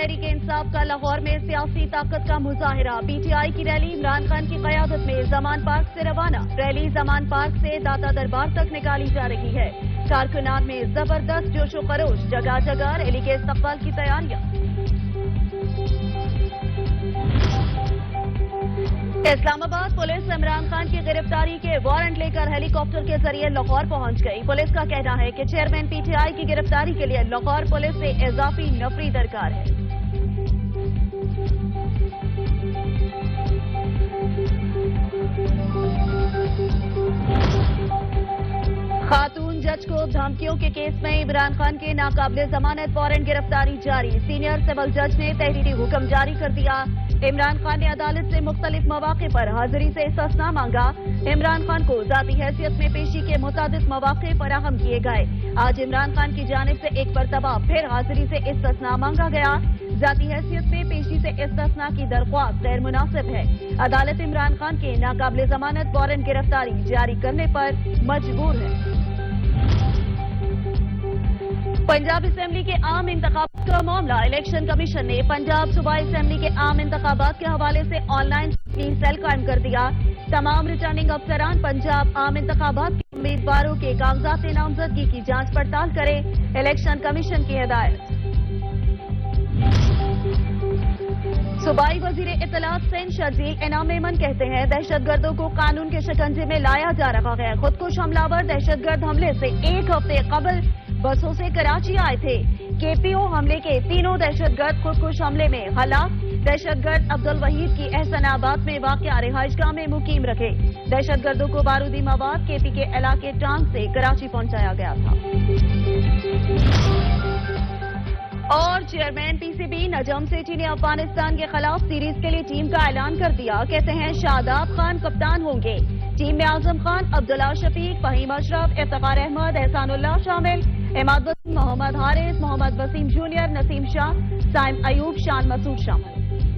تحریک انصاف کا لاہور میں سیاسی طاقت کا مظاہرہ. پی ٹی آئی کی ریلی عمران خان کی قیادت میں زمان پارک سے روانہ. ریلی زمان پارک سے داتا دربار تک نکالی جا رہی ہے. کارکنان میں زبردست جوش و خروش. جگہ جگہ ریلی کے استقبال کی تیاریاں. اسلام آباد پولیس عمران خان کی گرفتاری کے وارنٹ لے کر ہیلی کاپٹر کے ذریعے لاہور پہنچ گئی. پولیس کا کہنا ہے کہ چیئرمین پی ٹی آئی کی گرفتاری کے لیے لاہور پولیس سے اضافی نفری درکار ہے. خاتون جج کو دھمکیوں کے کیس میں عمران خان کے ناقابل ضمانت وارنٹ گرفتاری جاری. سینئر سول جج نے تحریری حکم جاری کر دیا. عمران خان نے عدالت سے مختلف مواقع پر حاضری سے استثناء مانگا. عمران خان کو ذاتی حیثیت میں پیشی کے متعدد مواقع فراہم کیے گئے. آج عمران خان کی جانب سے ایک مرتبہ پھر حاضری سے استثناء مانگا گیا. ذاتی حیثیت میں پیشی سے استثناء کی درخواست غیر مناسب ہے. عدالت عمران خان کے ناقابل ضمانت وارنٹ گرفتاری جاری کرنے پر مجبور ہے. پنجاب اسمبلی کے عام انتخابات کا معاملہ. الیکشن کمیشن نے پنجاب صوبائی اسمبلی کے عام انتخابات کے حوالے سے آن لائن سیل قائم کر دیا. تمام ریٹرننگ افسران پنجاب عام انتخابات کے امیدواروں کے کاغذات نامزدگی کی جانچ پڑتال کریں. الیکشن کمیشن کی ہدایت. صوبائی وزیر اطلاعات سندھ شرجیل انعام میمن کہتے ہیں دہشت گردوں کو قانون کے شکنجے میں لایا جا رہا ہے. خودکش حملہ ور دہشت گرد حملے سے ایک ہفتے قبل بسوں سے کراچی آئے تھے. کے پی او حملے کے تینوں دہشت گرد خودکش حملے میں ہلاک. دہشت گرد عبد الوحید کی احسن آباد میں واقع رہائش گاہ میں مقیم رکھے. دہشت گردوں کو بارودی مواد کے پی کے علاقے ٹانگ سے کراچی پہنچایا گیا تھا. اور chairman P C B Najam Sethi نے افغانستان کے خلاف سیریز کے لیے ٹیم کا اعلان کر دیا. کہتے ہیں شاداب خان کپتان ہوں گے. ٹیم میں اعظم خان، عبداللہ شفیق، فہیم اشرف، افتخار احمد، احسان اللہ شامل. عماد وسیم، محمد حارث، محمد وسیم جونیئر، نسیم شاہ، سائم ایوب، شان مسعود شامل.